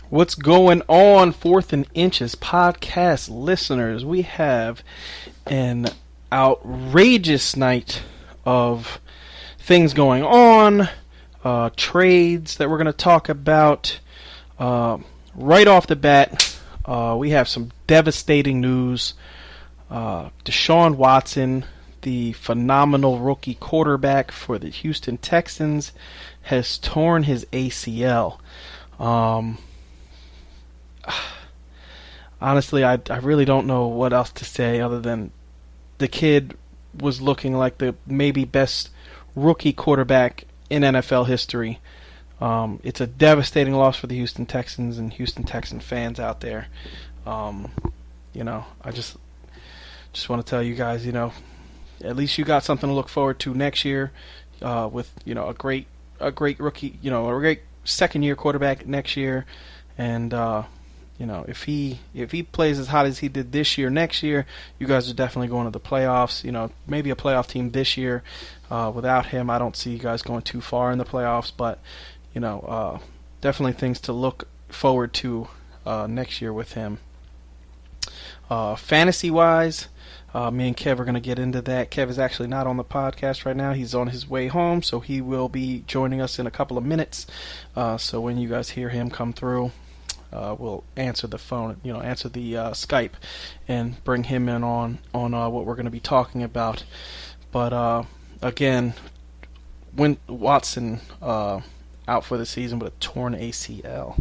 What's going on, Fourth and Inches podcast listeners? We have an outrageous night of things going on, trades that we're going to talk about. Right off the bat, we have some devastating news. Deshaun Watson, the phenomenal rookie quarterback for the Houston Texans, has torn his ACL. Honestly, I really don't know what else to say other than the kid was looking like the maybe best rookie quarterback in NFL history. It's a devastating loss for the Houston Texans and Houston Texan fans out there. I just want to tell you guys, at least you got something to look forward to next year with, a great rookie, a great second-year quarterback next year. And, if he plays as hot as he did this year, next year, you guys are definitely going to the playoffs. Maybe a playoff team this year. Without him, I don't see you guys going too far in the playoffs. But, definitely things to look forward to next year with him. Fantasy-wise, me and Kev are going to get into that. Kev is actually not on the podcast right now. He's on his way home, so he will be joining us in a couple of minutes. So when you guys hear him come through, we'll answer the phone, answer the Skype and bring him in on what we're going to be talking about. But again, when Watson out for the season with a torn ACL.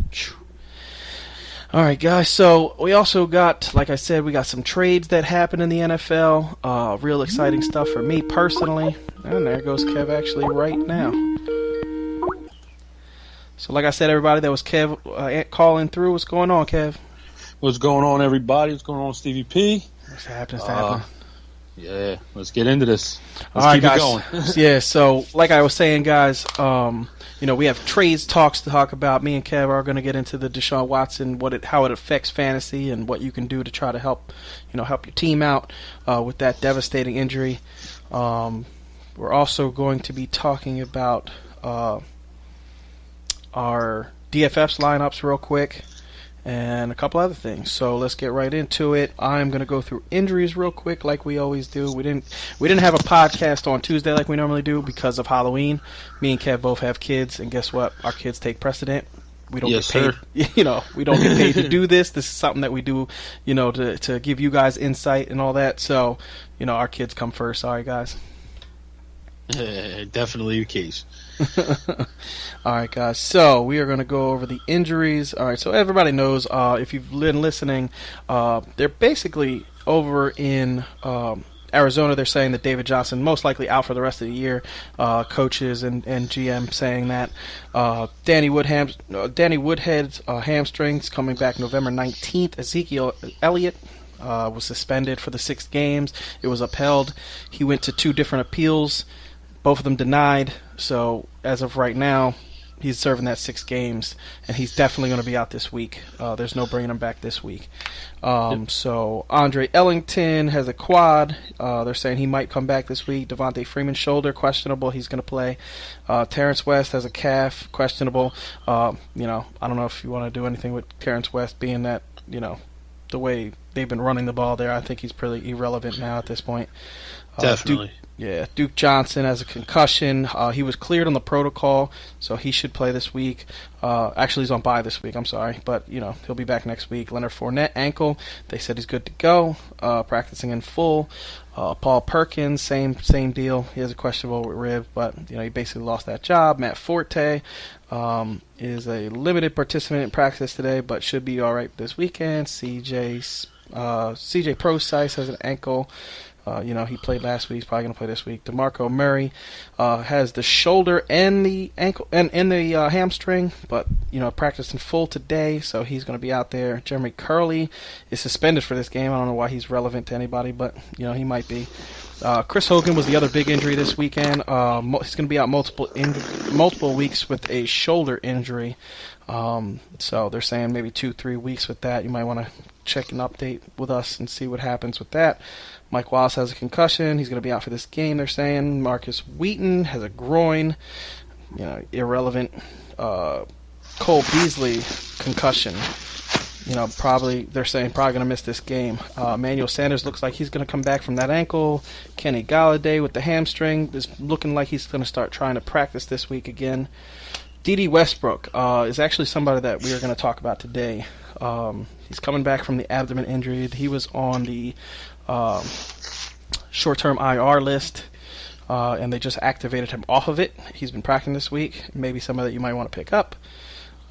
All right, guys. So we also got, like I said, we got some trades that happened in the NFL. Real exciting stuff for me personally. And there goes Kev actually right now. So like I said, everybody, that was Kev calling through. What's going on, Kev? What's going on, everybody? What's going on, Stevie P? What's happening? Yeah, let's get into this. Let's keep it going. Yeah, so like I was saying, guys, we have trades talks to talk about. Me and Kev are going to get into the Deshaun Watson, how it affects fantasy and what you can do to try to help your team out with that devastating injury. We're also going to be talking about our DFS lineups real quick and a couple other things. So let's get right into it. I'm going to go through injuries real quick like we always do. We didn't have a podcast on Tuesday like we normally do because of Halloween. Me and Kev both have kids, and guess what? Our kids take precedent. We don't get paid. We don't get paid to do this. This is something that we do, to give you guys insight and all that. So, our kids come first. Sorry, guys. Definitely the case. All right, guys. So we are going to go over the injuries. All right. So everybody knows, if you've been listening, they're basically over in Arizona. They're saying that David Johnson most likely out for the rest of the year. Coaches and GM saying that. Danny Woodhead's hamstrings coming back November 19th. Ezekiel Elliott was suspended for the 6 games. It was upheld. He went to 2 different appeals. Both of them denied. So as of right now, he's serving that 6 games, and he's definitely going to be out this week. There's no bringing him back this week. So Andre Ellington has a quad. They're saying he might come back this week. Devontae Freeman's shoulder, questionable. He's going to play. Terrence West has a calf, questionable. I don't know if you want to do anything with Terrence West, being that, the way they've been running the ball there. I think he's pretty irrelevant now at this point. Definitely. Duke Johnson has a concussion. He was cleared on the protocol, so he should play this week. Actually, he's on bye this week, I'm sorry. But, he'll be back next week. Leonard Fournette, ankle. They said he's good to go, practicing in full. Paul Perkins, same deal. He has a questionable rib, but, he basically lost that job. Matt Forte is a limited participant in practice today, but should be all right this weekend. CJ Prosise has an ankle. He played last week. He's probably going to play this week. DeMarco Murray has the shoulder and the ankle and the hamstring, but practiced in full today, so he's going to be out there. Jeremy Curley is suspended for this game. I don't know why he's relevant to anybody, but he might be. Chris Hogan was the other big injury this weekend. He's going to be out multiple weeks with a shoulder injury. So they're saying maybe 2-3 weeks with that. You might want to check an update with us and see what happens with that. Mike Wallace has a concussion. He's going to be out for this game, they're saying. Marcus Wheaton has a groin. Irrelevant. Cole Beasley, concussion. They're saying probably going to miss this game. Emmanuel Sanders looks like he's going to come back from that ankle. Kenny Galladay with the hamstring is looking like he's going to start trying to practice this week again. D.D. Westbrook is actually somebody that we are going to talk about today. He's coming back from the abdomen injury. He was on the short-term IR list, and they just activated him off of it. He's been practicing this week. Maybe some of that you might want to pick up.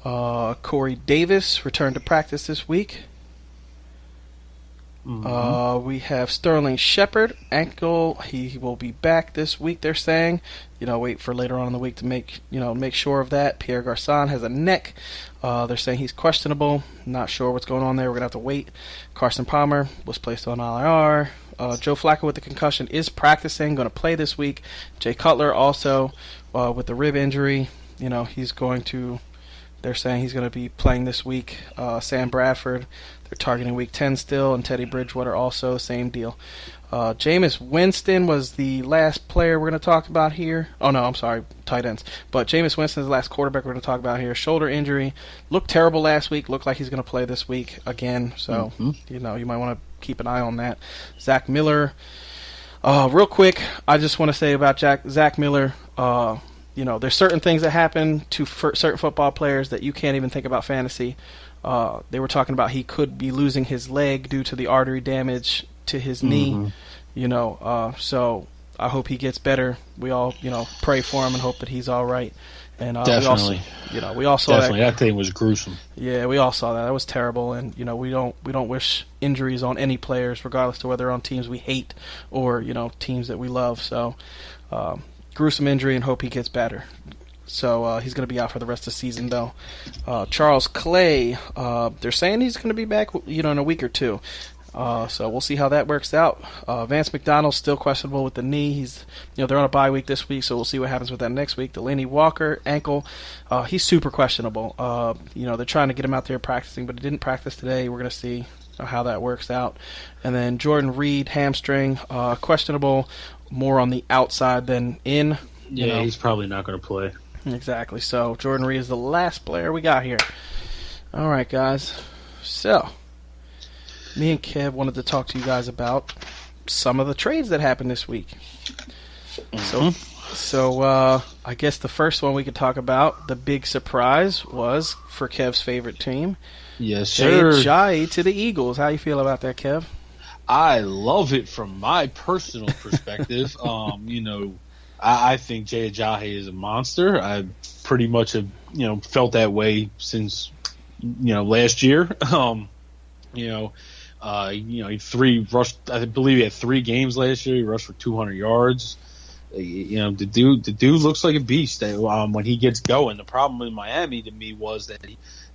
Corey Davis returned to practice this week. We have Sterling Shepard, ankle. He will be back this week, they're saying. Wait for later on in the week to make sure of that. Pierre Garçon has a neck. They're saying he's questionable. Not sure what's going on there. We're going to have to wait. Carson Palmer was placed on IR. Joe Flacco with the concussion is practicing, going to play this week. Jay Cutler also with the rib injury. They're saying he's going to be playing this week. Sam Bradford, they're targeting Week 10 still, and Teddy Bridgewater also, same deal. Jameis Winston was the last player we're going to talk about here. Oh, no, I'm sorry, tight ends. But Jameis Winston is the last quarterback we're going to talk about here. Shoulder injury. Looked terrible last week. Looked like he's going to play this week again. So, you might want to keep an eye on that. Zach Miller. Real quick, I just want to say about Zach Miller, there's certain things that happen to certain football players that you can't even think about fantasy. They were talking about he could be losing his leg due to the artery damage to his knee. So I hope he gets better. We all, pray for him and hope that he's all right. And definitely, we all saw that thing was gruesome. Yeah, we all saw that. That was terrible. And we don't wish injuries on any players, regardless of whether they're on teams we hate or teams that we love. So. Gruesome injury, and hope he gets better. So he's going to be out for the rest of the season, though. Charles Clay, they're saying he's going to be back, in a week or two. So we'll see how that works out. Vance McDonald's still questionable with the knee. He's, they're on a bye week this week, so we'll see what happens with that next week. Delaney Walker, ankle, he's super questionable. They're trying to get him out there practicing, but he didn't practice today. We're going to see how that works out. And then Jordan Reed, hamstring, questionable. More on the outside than in. Yeah, he's probably not going to play. Exactly. So Jordan Reed is the last player we got here. All right, guys. So me and Kev wanted to talk to you guys about some of the trades that happened this week. So I guess the first one we could talk about, the big surprise, was for Kev's favorite team. Yes, sir. Jay Ajayi to the Eagles. How you feel about that, Kev? I love it from my personal perspective. I think Jay Ajayi is a monster. I pretty much have, felt that way since, last year. He rushed. I believe he had 3 games last year. He rushed for 200 yards. The dude looks like a beast. When he gets going, the problem in Miami to me was that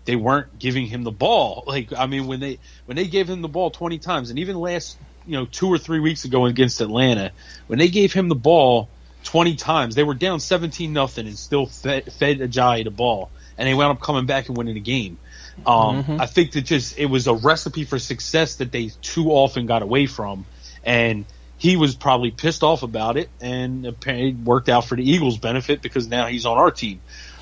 they weren't giving him the ball. When they gave him the ball 20 times, and even last 2 or 3 weeks ago against Atlanta, when they gave him the ball 20 times, they were down 17-0 and still fed Ajayi the ball, and they wound up coming back and winning the game. I think that it was a recipe for success that they too often got away from, and he was probably pissed off about it, and apparently it worked out for the Eagles' benefit because now he's on our team.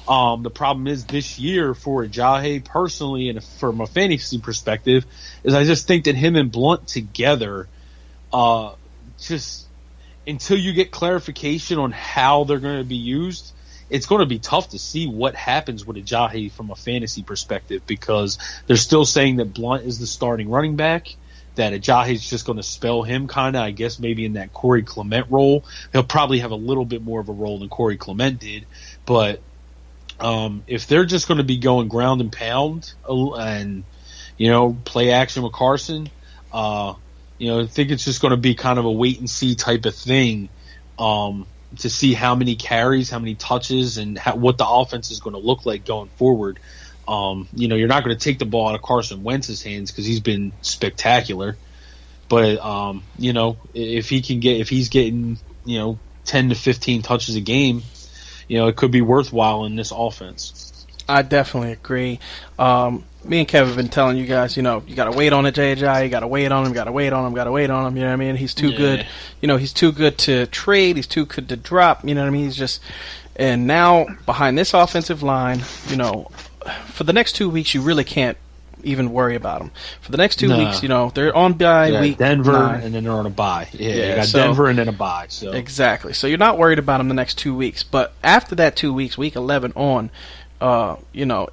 The problem is this year for Ajayi personally, and from a fantasy perspective, is I just think that him and Blunt together, just until you get clarification on how they're going to be used, it's going to be tough to see what happens with Ajayi from a fantasy perspective, because they're still saying that Blunt is the starting running back, that Ajayi is just going to spell him kind of, I guess, maybe in that Corey Clement role. He'll probably have a little bit more of a role than Corey Clement did, but if they're just going to be going ground and pound and, play action with Carson, I think it's just going to be kind of a wait and see type of thing to see how many carries, how many touches, and what the offense is going to look like going forward. You're not going to take the ball out of Carson Wentz's hands because he's been spectacular. But, if he's getting, 10 to 15 touches a game, it could be worthwhile in this offense. I definitely agree. Me and Kevin have been telling you guys, you got to wait on it, Jay Ajayi. You got to wait on him. Got to wait on him. Got to wait on him. You know what I mean? He's too good. He's too good to trade. He's too good to drop. You know what I mean? He's just. And now behind this offensive line, for the next 2 weeks, you really can't even worry about them. For the next 2 weeks, they're on bye week Denver, 9. and then they're on a bye. Yeah, you got Denver and then a bye. So exactly. So you're not worried about them the next 2 weeks. But after that 2 weeks, week 11 on,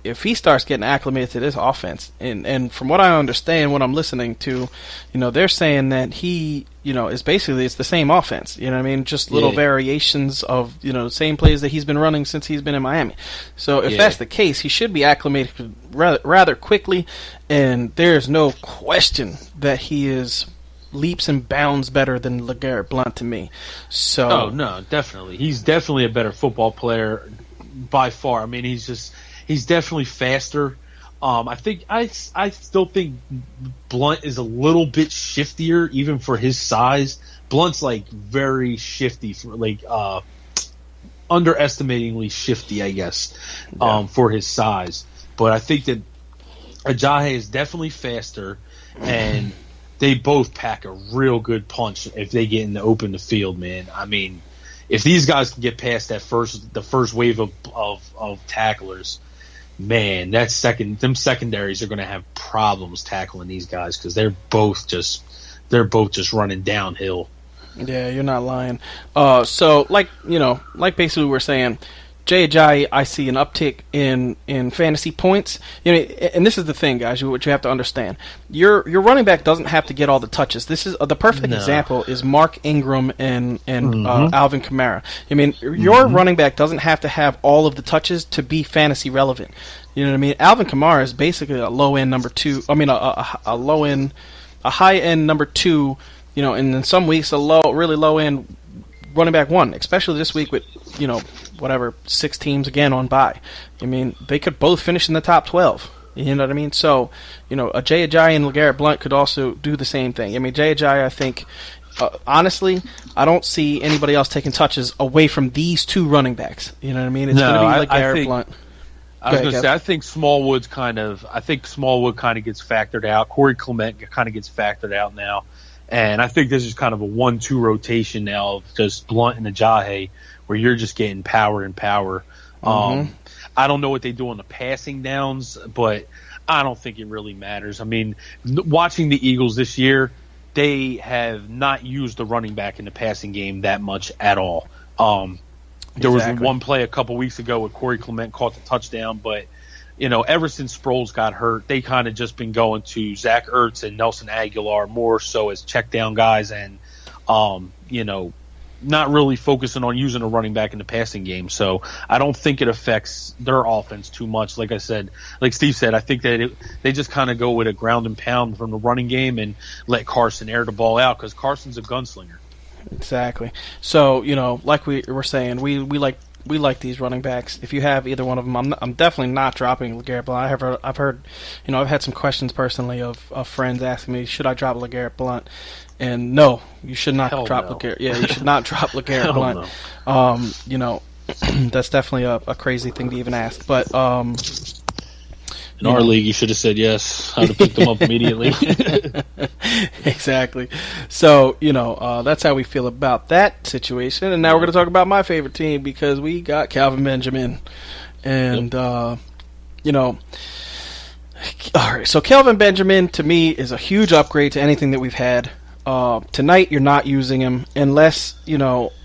if he starts getting acclimated to this offense, and from what I understand, what I'm listening to, they're saying that he, is basically it's the same offense. You know what I mean? Just little variations of, same plays that he's been running since he's been in Miami. So if that's the case, he should be acclimated rather quickly, and there's no question that he is leaps and bounds better than LeGarrette Blount to me. So oh no, definitely, he's definitely a better football player by far. I mean, he's definitely faster. I still think Blount is a little bit shiftier, even for his size. Blount's like very shifty, for like underestimatingly shifty, I guess, for his size. But I think that Ajayi is definitely faster, and they both pack a real good punch if they get in the open the field, man. I mean, if these guys can get past the first wave of tacklers, man, them secondaries are going to have problems tackling these guys because they're both just running downhill. Yeah, you're not lying. So like basically we're saying, Jay Ajayi, I see an uptick in fantasy points. And this is the thing, guys. What you have to understand: your running back doesn't have to get all the touches. This is the perfect example is Mark Ingram and Alvin Kamara. I mean, your running back doesn't have to have all of the touches to be fantasy relevant. You know what I mean? Alvin Kamara is basically a low end number 2. I mean, a low end, a high end number 2. And in some weeks really low end running back 1, especially this week with 6 teams again on bye. I mean, they could both finish in the top 12. You know what I mean? So, a Jay Ajayi and LeGarrette Blount could also do the same thing. I mean, Jay Ajayi, I think, honestly, I don't see anybody else taking touches away from these 2 running backs. You know what I mean? It's going to be LeGarrette Blount. I was going to say, I think Smallwood kind of gets factored out. Corey Clement kind of gets factored out now. And I think this is kind of a 1-2 rotation now of just Blount and Ajayi, where you're just getting power and power. I don't know what they do on the passing downs, but I don't think it really matters. I mean, watching the Eagles this year, they have not used the running back in the passing game that much at all. There was one play a couple weeks ago where Corey Clement caught the touchdown, but ever since Sproles got hurt, they kind of just been going to Zach Ertz and Nelson Aguilar more so as check down guys, and not really focusing on using a running back in the passing game. So I don't think it affects their offense too much. Like I said, like Steve said, I think that they just kind of go with a ground and pound from the running game and let Carson air the ball out because Carson's a gunslinger. Exactly. So like we were saying, we like these running backs. If you have either one of them, I'm definitely not dropping LeGarrette Blount. I've heard, I've had some questions personally of friends asking me, should I drop LeGarrette Blount? And no, you should not drop LeGarrette. Yeah, you should not drop LeGarrette Blount. That's definitely a crazy thing to even ask. But in our league, you should have said yes. I'd have picked them up immediately. Exactly. So, that's how we feel about that situation. And now we're going to talk about my favorite team because we got Kelvin Benjamin. And, all right. So Kelvin Benjamin, to me, is a huge upgrade to anything that we've had. Tonight, you're not using him unless,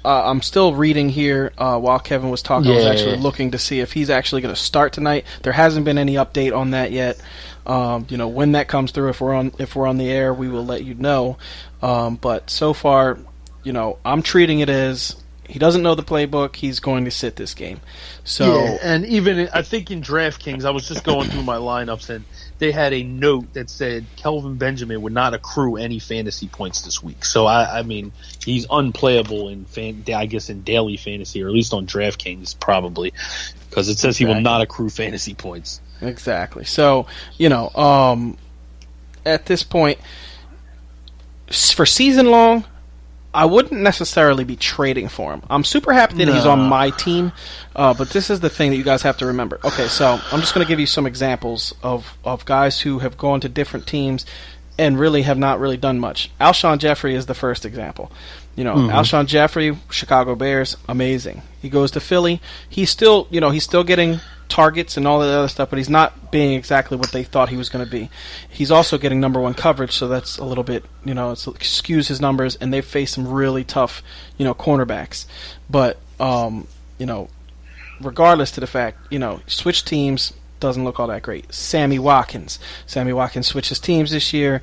I'm still reading here while Kevin was talking. I was actually looking to see if he's actually going to start tonight. There hasn't been any update on that yet. When that comes through, if we're on the air, we will let you know. But so far, I'm treating it as he doesn't know the playbook. He's going to sit this game. So, and even I think in DraftKings, I was just going through my lineups and they had a note that said Kelvin Benjamin would not accrue any fantasy points this week. So I mean, he's unplayable in daily fantasy, or at least on DraftKings probably, because it says he will not accrue fantasy points. Exactly. So at this point, for season long, I wouldn't necessarily be trading for him. I'm super happy that he's on my team, but this is the thing that you guys have to remember. Okay, so I'm just going to give you some examples of guys who have gone to different teams and really have not really done much. Alshon Jeffrey is the first example. Alshon Jeffrey, Chicago Bears, amazing. He goes to Philly. He's still getting targets and all that other stuff, but he's not being exactly what they thought he was going to be. He's also getting number one coverage, so that's a little bit, it skews his numbers, and they've faced some really tough, cornerbacks. But, regardless to the fact, switch teams doesn't look all that great. Sammy Watkins switches teams this year,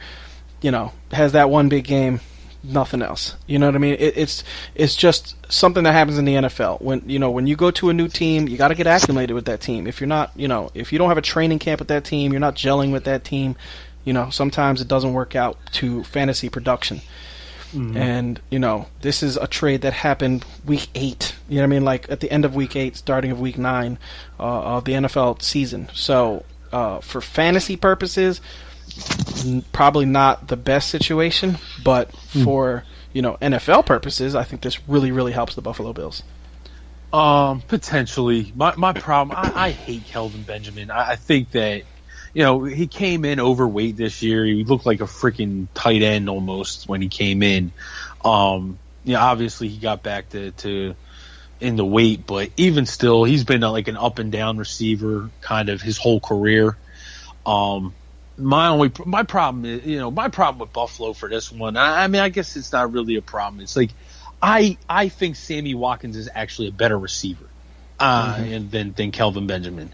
has that one big game, nothing else. You know what I mean? It's just something that happens in the NFL. When you go to a new team, you got to get acclimated with that team. If you're not, if you don't have a training camp with that team, you're not gelling with that team, sometimes it doesn't work out to fantasy production. Mm-hmm. And, this is a trade that happened week 8. You know what I mean? Like at the end of week 8, starting of week 9 of the NFL season. So for fantasy purposes, probably not the best situation, but for NFL purposes, I think this really, really helps the Buffalo Bills. Potentially. My problem, I hate Kelvin Benjamin. I think that he came in overweight this year. He looked like a freaking tight end almost when he came in. Obviously he got back to in the weight, but even still, he's been like an up and down receiver kind of his whole career. My problem is, my problem with Buffalo for this one, I guess it's not really a problem. It's like, I think Sammy Watkins is actually a better receiver, than Kelvin Benjamin.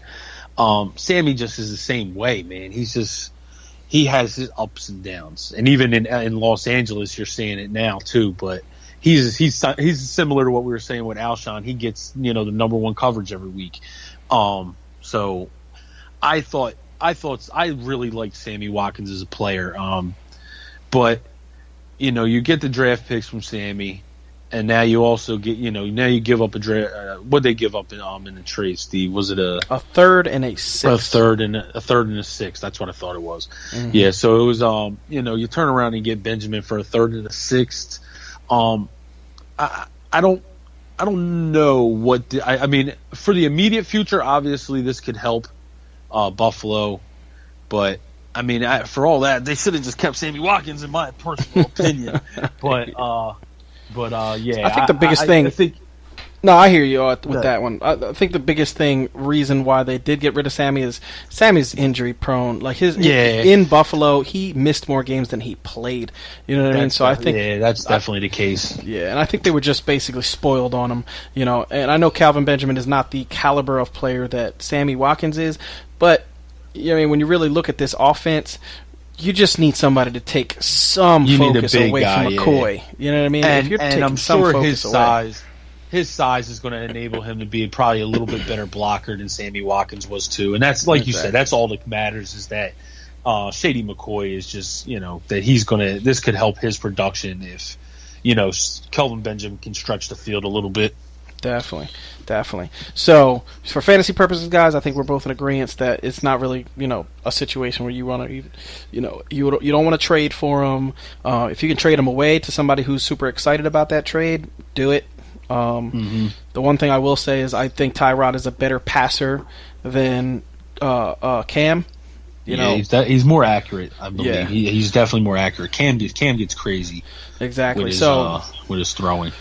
Sammy just is the same way, man. He has his ups and downs, and even in Los Angeles, you're seeing it now too. But he's similar to what we were saying with Alshon. He gets the number one coverage every week. So I really liked Sammy Watkins as a player. But you get the draft picks from Sammy. And now you also get, now you give up what'd they give up in the trade, Steve? Was it a third and a sixth? A third and a sixth. That's what I thought it was. Mm-hmm. Yeah. So it was, you turn around and get Benjamin for a third and a sixth. I don't know what I mean for the immediate future. Obviously, this could help Buffalo, but I mean, for all that, they should have just kept Sammy Watkins, in my personal opinion. But yeah, I think the biggest thing. No, I hear you with that one. I think the biggest reason why they did get rid of Sammy is Sammy's injury prone. Like in Buffalo, he missed more games than he played. You know what I mean? So I think that's definitely the case. Yeah, and I think they were just basically spoiled on him. And I know Kelvin Benjamin is not the caliber of player that Sammy Watkins is, but when you really look at this offense, you just need somebody to take some focus away from McCoy. Yeah. You know what I mean? And, if you're taking I'm sure his size is going to enable him to be probably a little bit better blocker than Sammy Watkins was too. And that's like you said, that's all that matters is that Shady McCoy is just that this could help his production if Kelvin Benjamin can stretch the field a little bit. Definitely. So, for fantasy purposes, guys, I think we're both in agreement that it's not really, a situation where you want to, you don't want to trade for him. If you can trade him away to somebody who's super excited about that trade, do it. The one thing I will say is I think Tyrod is a better passer than Cam. He's more accurate, I believe. Yeah. He's definitely more accurate. Cam gets crazy. Exactly. With his throwing.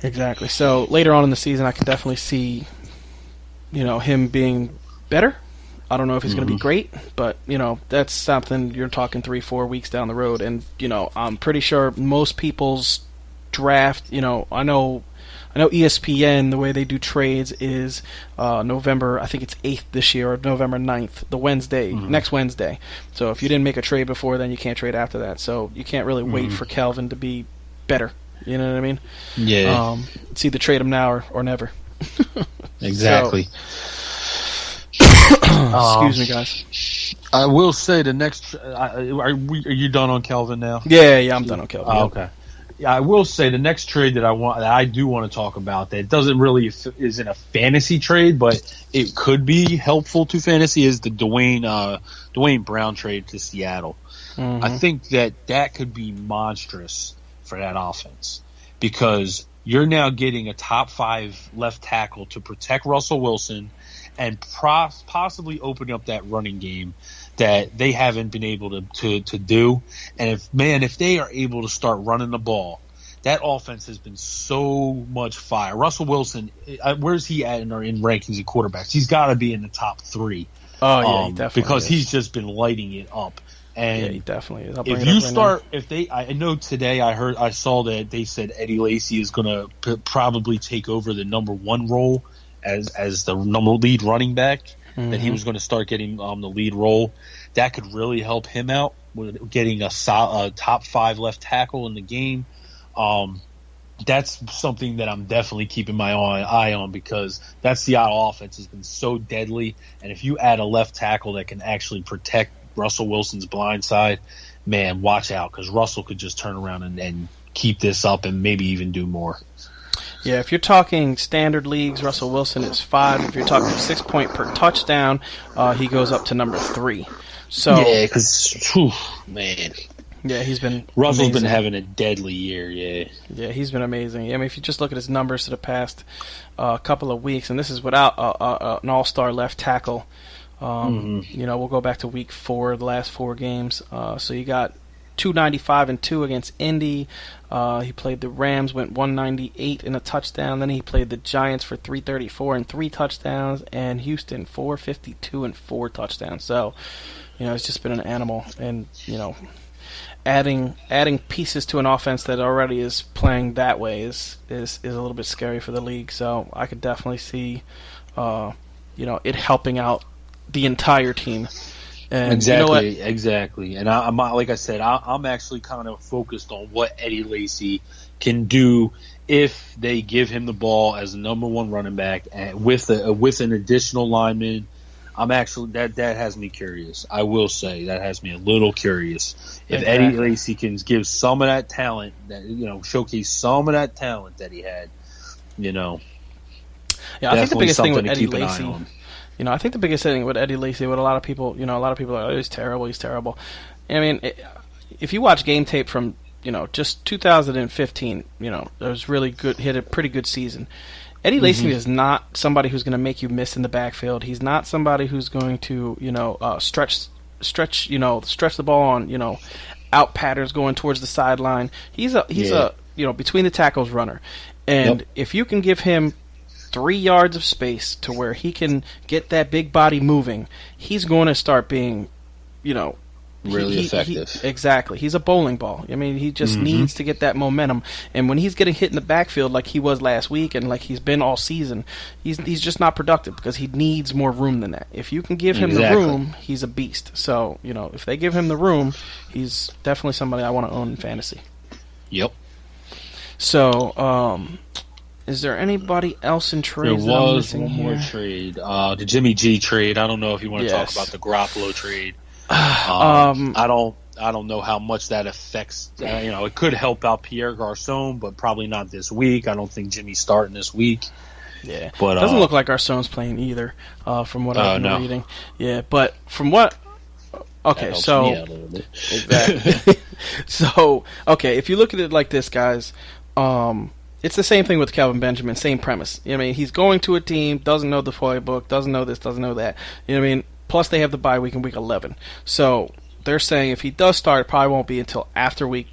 Exactly. So later on in the season, I can definitely see, him being better. I don't know if he's going to be great, but that's something you're talking 3-4 weeks down the road, and I'm pretty sure most people's draft. I know ESPN, the way they do trades is November. I think it's 8th this year, or November 9th, the Wednesday, next Wednesday. So if you didn't make a trade before then, you can't trade after that. So you can't really wait for Kelvin to be better. You know what I mean? Yeah. It's either trade him now or never. Exactly. Excuse me, guys. I will say the next. Are you done on Kelvin now? Yeah, I'm done on Kelvin. Okay. Yeah, I will say the next trade that I do want to talk about that doesn't really isn't a fantasy trade, but it could be helpful to fantasy is the Dwayne Brown trade to Seattle. I think that could be monstrous for that offense because you're now getting a top 5 left tackle to protect Russell Wilson and possibly open up that running game that they haven't been able to do. And if they are able to start running the ball, that offense has been so much fire. Russell Wilson, where's he at in rankings of quarterbacks? He's got to be in the top 3. Oh yeah, he definitely because is. he's just been lighting it up. And yeah, he definitely is. If you start, I know today I saw that they said Eddie Lacy is going to probably take over the number 1 role as the lead running back. Mm-hmm. That he was going to start getting the lead role. That could really help him out with getting a top 5 left tackle in the game. That's something that I'm definitely keeping my eye on because that Seattle offense has been so deadly. And if you add a left tackle that can actually protect Russell Wilson's blind side, man, watch out because Russell could just turn around and keep this up and maybe even do more. Yeah, if you're talking standard leagues, Russell Wilson is 5. If you're talking 6 point per touchdown, he goes up to number 3. So yeah, because man, yeah, Russell's amazing. been having a deadly year. Yeah, he's been amazing. I mean, if you just look at his numbers to the past couple of weeks, and this is without an all-star left tackle. We'll go back to week 4, the last 4 games. So you got 295 and 2 against Indy. He played the Rams, went 198 and a touchdown. Then he played the Giants for 334 and 3 touchdowns, and Houston 452 and 4 touchdowns. So, it's just been an animal. And adding pieces to an offense that already is playing that way is a little bit scary for the league. So I could definitely see, it helping out the entire team. And exactly. And I'm like I said, I'm actually kind of focused on what Eddie Lacy can do if they give him the ball as the number 1 running back and with an additional lineman. I'm actually that has me curious. I will say that has me a little curious. If Eddie Lacy can give some of that talent, that showcase some of that talent that he had, Yeah, I think the biggest thing with Eddie Lacy. I think the biggest thing with Eddie Lacy, what a lot of people are, he's terrible. I mean, if you watch game tape from, just 2015, it was really good, he had a pretty good season. Eddie Lacy is not somebody who's going to make you miss in the backfield. He's not somebody who's going to, stretch the ball on, out patterns going towards the sideline. He's a between the tackles runner. And if you can give him 3 yards of space to where he can get that big body moving, he's going to start being, really effective. Exactly. He's a bowling ball. I mean, he just needs to get that momentum. And when he's getting hit in the backfield like he was last week and like he's been all season, he's just not productive because he needs more room than that. If you can give him the room, he's a beast. So, if they give him the room, he's definitely somebody I want to own in fantasy. Yep. So, is there anybody else in trades? There was one more trade. The Jimmy G trade. I don't know if you want to talk about the Garoppolo trade. I don't know how much that affects. It could help out Pierre Garçon, but probably not this week. I don't think Jimmy's starting this week. Yeah, but it doesn't look like Garçon's playing either, from what I've been reading. Yeah, but from what? Okay, so exactly. So if you look at it like this, guys, it's the same thing with Kelvin Benjamin. Same premise. I mean, he's going to a team, doesn't know the playbook, doesn't know this, doesn't know that. You know what I mean? Plus, they have the bye week in week 11. So they're saying if he does start, it probably won't be until after week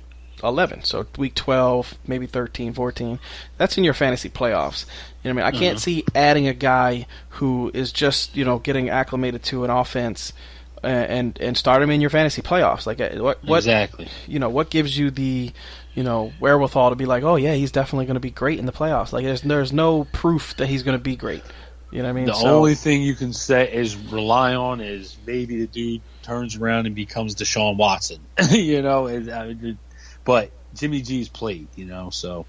11. So week 12, maybe 13, 14. That's in your fantasy playoffs. You know what I mean? I can't see adding a guy who is just, getting acclimated to an offense and start him in your fantasy playoffs. Like what exactly? What gives you the wherewithal to be like, oh yeah, he's definitely going to be great in the playoffs. Like there's no proof that he's going to be great. You know what I mean? The only thing you can say is rely on is maybe the dude turns around and becomes Deshaun Watson. But Jimmy G's played, so.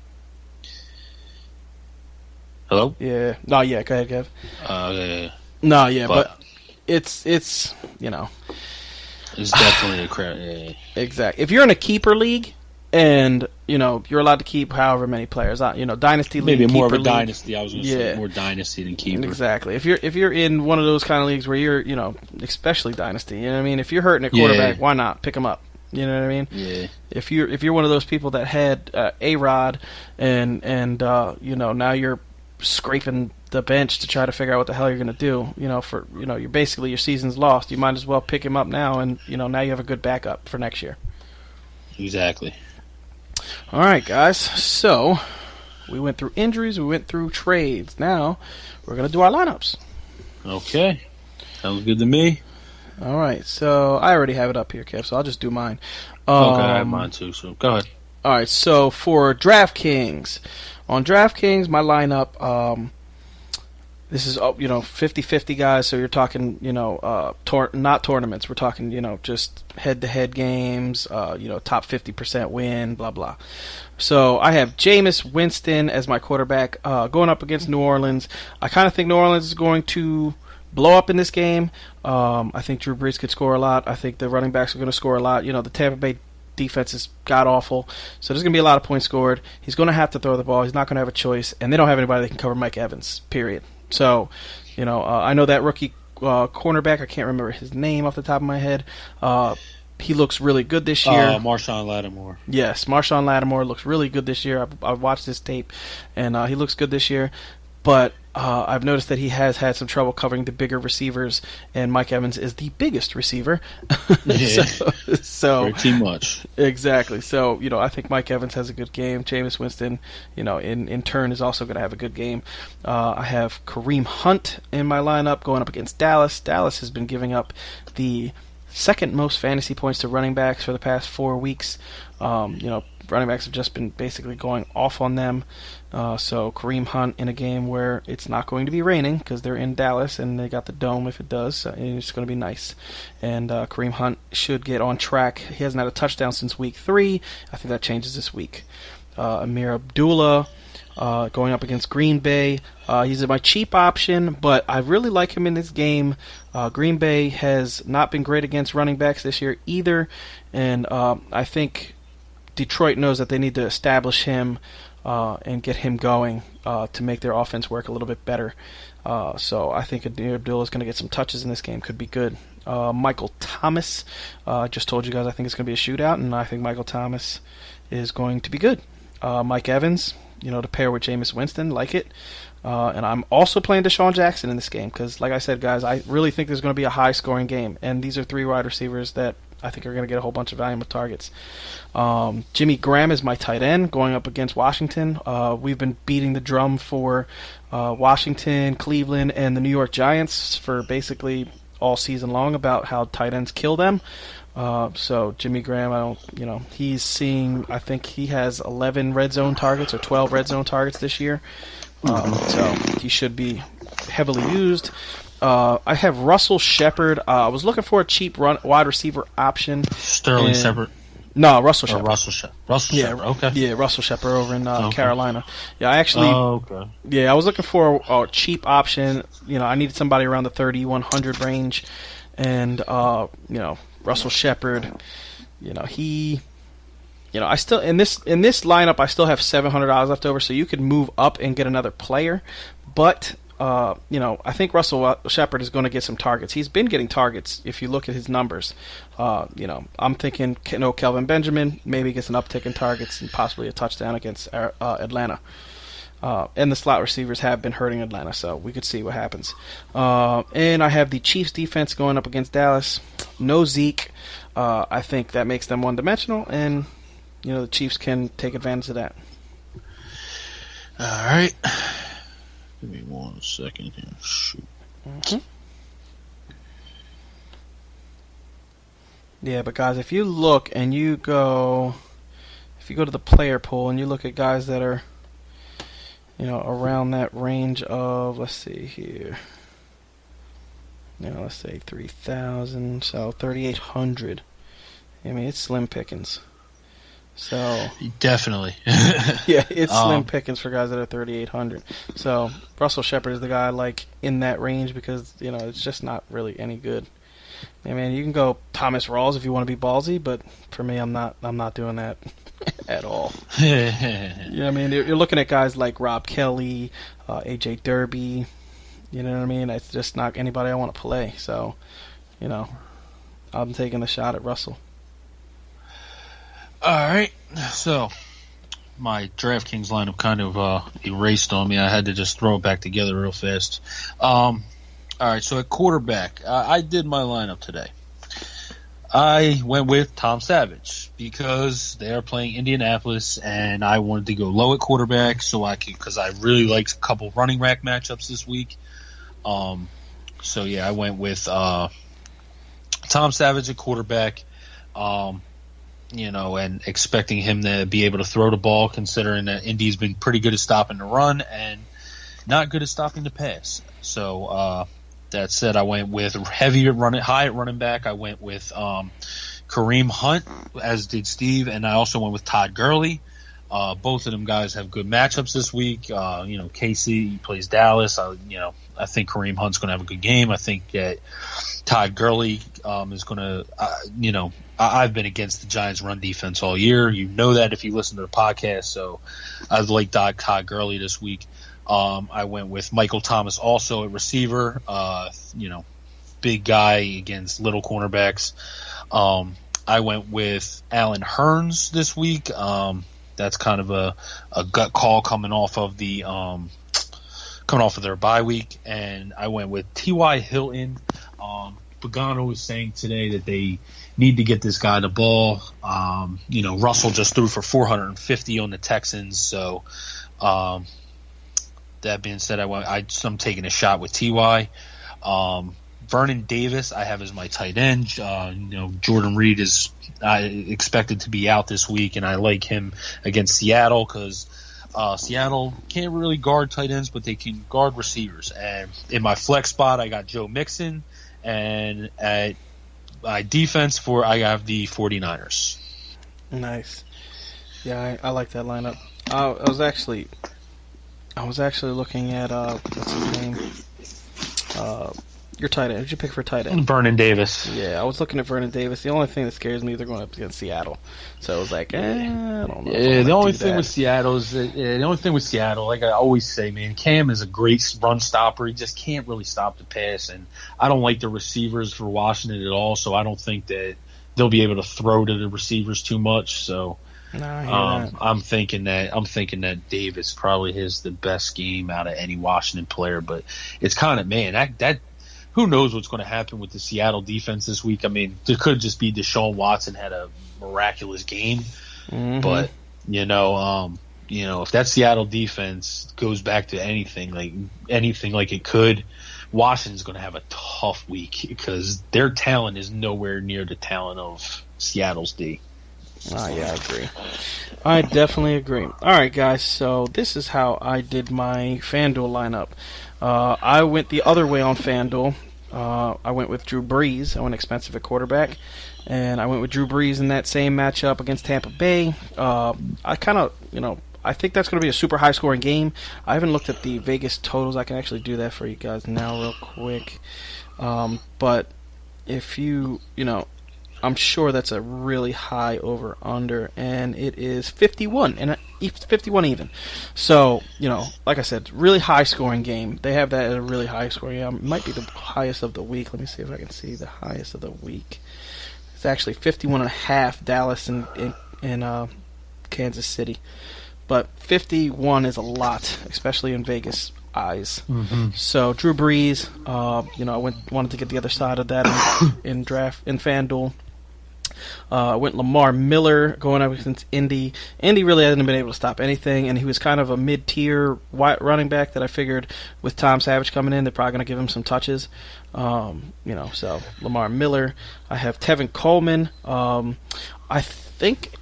Hello? Yeah. No, yeah, go ahead, Kev. Yeah. No, yeah, but it's It's definitely a credit. Yeah. Exactly. If you're in a keeper league, and you're allowed to keep however many players. Dynasty league, maybe more of a league. Dynasty. I was going to say more Dynasty than keeper. Exactly. If you're in one of those kind of leagues where you're especially Dynasty, you know what I mean. If you're hurting a quarterback, why not pick him up? You know what I mean? Yeah. If you're one of those people that had A-Rod and now you're scraping the bench to try to figure out what the hell you're going to do. You're basically your season's lost. You might as well pick him up now, and now you have a good backup for next year. Exactly. All right, guys. So we went through injuries. We went through trades. Now we're going to do our lineups. Okay. Sounds good to me. All right. So I already have it up here, Kev, so I'll just do mine. Okay, I have mine too, so go ahead. All right. So for DraftKings, on DraftKings, my lineup, this is, 50-50, guys. So you're talking, not tournaments. We're talking, just head-to-head games, top 50% win, blah, blah. So I have Jameis Winston as my quarterback going up against New Orleans. I kind of think New Orleans is going to blow up in this game. I think Drew Brees could score a lot. I think the running backs are going to score a lot. The Tampa Bay defense is god-awful. So there's going to be a lot of points scored. He's going to have to throw the ball. He's not going to have a choice. And they don't have anybody that can cover Mike Evans, period. So, I know that rookie cornerback, I can't remember his name off the top of my head. He looks really good this year. Marshawn Lattimore. Yes, Marshawn Lattimore looks really good this year. I've watched his tape, and he looks good this year. But I've noticed that he has had some trouble covering the bigger receivers, and Mike Evans is the biggest receiver. Yeah. so pretty much. Exactly. So, I think Mike Evans has a good game. Jameis Winston, in turn is also going to have a good game. I have Kareem Hunt in my lineup going up against Dallas. Dallas has been giving up the second most fantasy points to running backs for the past 4 weeks. Running backs have just been basically going off on them. So Kareem Hunt in a game where it's not going to be raining because they're in Dallas and they got the dome if it does. And it's going to be nice. And Kareem Hunt should get on track. He hasn't had a touchdown since week 3. I think that changes this week. Amir Abdullah going up against Green Bay. He's my cheap option, but I really like him in this game. Green Bay has not been great against running backs this year either. And I think Detroit knows that they need to establish him and get him going to make their offense work a little bit better. So I think Abdullah is going to get some touches in this game. Could be good. Michael Thomas. I just told you guys I think it's going to be a shootout, and I think Michael Thomas is going to be good. Mike Evans, to pair with Jameis Winston, like it. And I'm also playing Deshaun Jackson in this game because, like I said, guys, I really think there's going to be a high-scoring game. And these are 3 wide receivers that I think are going to get a whole bunch of volume of targets. Jimmy Graham is my tight end going up against Washington. We've been beating the drum for Washington, Cleveland, and the New York Giants for basically all season long about how tight ends kill them. So Jimmy Graham, he's seeing, I think he has 11 red zone targets or 12 red zone targets this year. So he should be heavily used. I have Russell Shepard. I was looking for a cheap wide receiver option. Sterling Shepard. No, Russell Shepard. Russell Shepard. Okay. Yeah, Russell Shepard over in Carolina. Yeah, I actually. Oh, okay. Yeah, I was looking for a cheap option. I needed somebody around the 3,100 range, and Russell Shepard. I still in this lineup I still have $700 left over, so you could move up and get another player, but. I think Russell Shepard is going to get some targets. He's been getting targets if you look at his numbers. I'm thinking Kelvin Benjamin maybe gets an uptick in targets and possibly a touchdown against Atlanta. And the slot receivers have been hurting Atlanta, so we could see what happens. And I have the Chiefs defense going up against Dallas. No Zeke. I think that makes them one-dimensional, and the Chiefs can take advantage of that. All right. Give me 1 second here. Shoot. Mm-hmm. Yeah, but guys, if you look and if you go to the player pool and you look at guys that are, around that range of, let's see here, let's say 3,000, so 3,800. I mean, it's slim pickings. So definitely, yeah, it's slim pickings for guys that are 3,800. So Russell Shepard is the guy I like in that range because it's just not really any good. I mean, you can go Thomas Rawls if you want to be ballsy, but for me, I'm not doing that at all. I mean, you're looking at guys like Rob Kelly, AJ Derby. You know what I mean? It's just not anybody I want to play. So, I'm taking a shot at Russell. All right, so my DraftKings lineup kind of erased on me. I had to just throw it back together real fast. All right, so at quarterback, I did my lineup today. I went with Tom Savage because they are playing Indianapolis, and I wanted to go low at quarterback because I really liked a couple running back matchups this week. So yeah, I went with Tom Savage at quarterback. And expecting him to be able to throw the ball, considering that Indy's been pretty good at stopping the run and not good at stopping the pass. So that said, I went with high at running back. I went with Kareem Hunt, as did Steve, and I also went with Todd Gurley. Both of them guys have good matchups this week. KC plays Dallas. I think Kareem Hunt's going to have a good game. I think that Todd Gurley is going to, I've been against the Giants' run defense all year. You know that if you listen to the podcast. So I like Todd Gurley this week. I went with Michael Thomas also at receiver. Big guy against little cornerbacks. I went with Allen Hurns this week. That's kind of a gut call coming off of their bye week, and I went with T.Y. Hilton. Pagano was saying today that they need to get this guy the ball. Russell just threw for 450 on the Texans, so that being said, I'm taking a shot with T.Y. Vernon Davis, I have as my tight end. Jordan Reed is expected to be out this week, and I like him against Seattle because Seattle can't really guard tight ends, but they can guard receivers. And in my flex spot, I got Joe Mixon, and at my defense I have the 49ers. Nice. Yeah, I like that lineup. I was actually looking at what's his name? Your tight end. Who'd you pick for tight end? Vernon Davis. Yeah, I was looking at Vernon Davis. The only thing that scares me is they're going up against Seattle. So I was like, I don't know. Yeah, the only thing with Seattle, like I always say, man, Cam is a great run stopper. He just can't really stop the pass, and I don't like the receivers for Washington at all. So I don't think that they'll be able to throw to the receivers too much. So I'm thinking that Davis probably has the best game out of any Washington player. But it's kind of, man, that who knows what's going to happen with the Seattle defense this week. I mean, there could just be Deshaun Watson had a miraculous game, but if that Seattle defense goes back to anything like it could, Washington's going to have a tough week because their talent is nowhere near the talent of Seattle's D. Yeah, I agree. I definitely agree. All right, guys, so this is how I did my FanDuel lineup. I went the other way on FanDuel. I went with Drew Brees. I went expensive at quarterback. And I went with Drew Brees in that same matchup against Tampa Bay. I think that's going to be a super high-scoring game. I haven't looked at the Vegas totals. I can actually do that for you guys now real quick. But if I'm sure that's a really high over-under, and it is 51, and it's 51 even. So, like I said, really high-scoring game. They have that as a really high-scoring game. It might be the highest of the week. Let me see if I can see the highest of the week. It's actually 51.5, Dallas and Kansas City. But 51 is a lot, especially in Vegas eyes. So Drew Brees, I wanted to get the other side of that in FanDuel. Went Lamar Miller going up against Indy. Indy really hasn't been able to stop anything, and he was kind of a mid-tier running back that I figured with Tom Savage coming in, they're probably going to give him some touches. So Lamar Miller. I have Tevin Coleman. I think,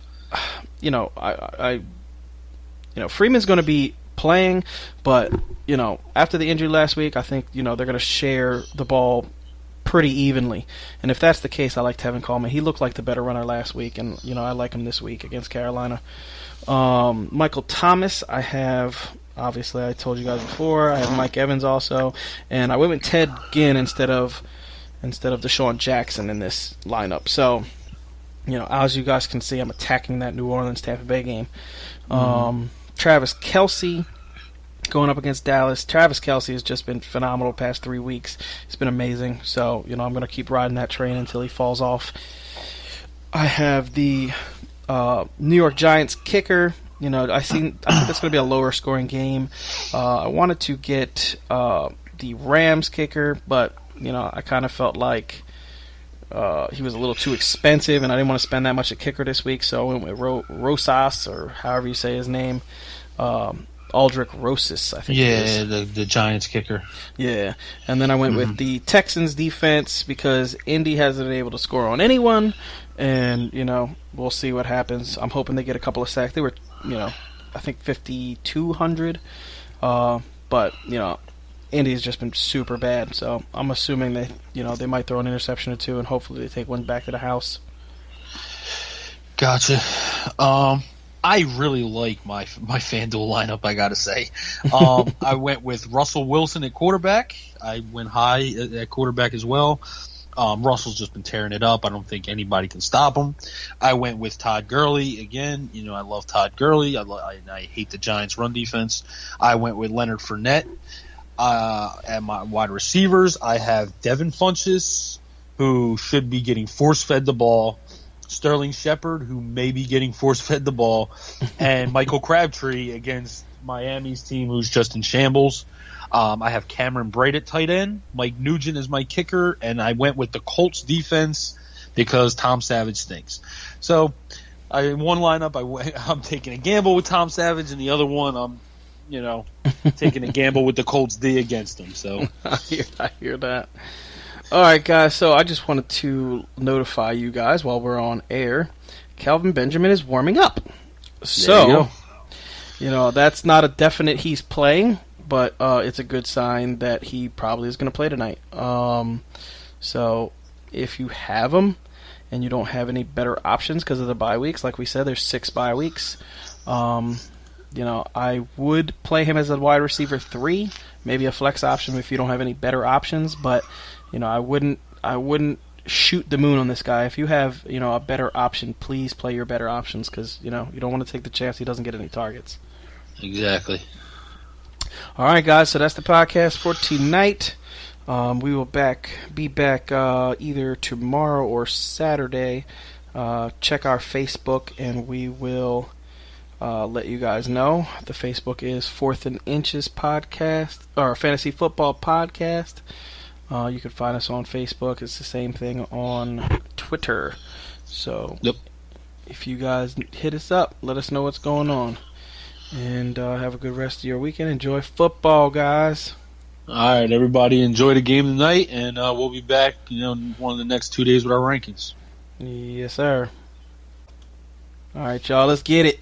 Freeman's going to be playing, but, after the injury last week, I think, they're going to share the ball pretty evenly. And if that's the case, I like Tevin Coleman. He looked like the better runner last week, and, I like him this week against Carolina. Michael Thomas, I have, obviously, I told you guys before, I have Mike Evans also, and I went with Ted Ginn instead of Deshaun Jackson in this lineup. So, as you guys can see, I'm attacking that New Orleans-Tampa Bay game. Travis Kelce going up against Dallas. Travis Kelce has just been phenomenal the past 3 weeks. It's been amazing. So, I'm going to keep riding that train until he falls off. I have the New York Giants kicker. I think that's going to be a lower scoring game. I wanted to get the Rams kicker, but, I kind of felt like he was a little too expensive, and I didn't want to spend that much at kicker this week, so I went with Rosas, or however you say his name. Aldrich Rosas, I think. Yeah, the Giants kicker. Yeah, and then I went with the Texans defense because Indy hasn't been able to score on anyone, and we'll see what happens. I'm hoping they get a couple of sacks. They were, I think 5,200, but Indy's just been super bad. So I'm assuming they might throw an interception or two, and hopefully they take one back to the house. Gotcha. I really like my FanDuel lineup, I gotta say. I went with Russell Wilson at quarterback. I went high at quarterback as well. Russell's just been tearing it up. I don't think anybody can stop him. I went with Todd Gurley again. I love Todd Gurley. I hate the Giants' run defense. I went with Leonard Fournette. At my wide receivers, I have Devin Funchess, who should be getting force-fed the ball. Sterling Shepard, who may be getting force-fed the ball, and Michael Crabtree against Miami's team, who's just in shambles. I have Cameron Braid at tight end. Mike Nugent is my kicker, and I went with the Colts defense because Tom Savage stinks. So, in one lineup, I'm taking a gamble with Tom Savage, and the other one, I'm, taking a gamble with the Colts D against him. So I hear that. All right, guys, so I just wanted to notify you guys while we're on air, Kelvin Benjamin is warming up. So, that's not a definite he's playing, but it's a good sign that he probably is going to play tonight. So if you have him and you don't have any better options because of the bye weeks, like we said, there's 6 bye weeks, I would play him as a wide receiver 3, maybe a flex option if you don't have any better options, but I wouldn't shoot the moon on this guy. If you have, a better option, please play your better options because, you don't want to take the chance he doesn't get any targets. Exactly. All right, guys, so that's the podcast for tonight. We will be back either tomorrow or Saturday. Check our Facebook, and we will let you guys know. The Facebook is 4th and Inches Podcast, or Fantasy Football Podcast. You can find us on Facebook. It's the same thing on Twitter. So if you guys hit us up, let us know what's going on. And have a good rest of your weekend. Enjoy football, guys. All right, everybody, enjoy the game tonight, and we'll be back in one of the next 2 days with our rankings. Yes, sir. All right, y'all, let's get it.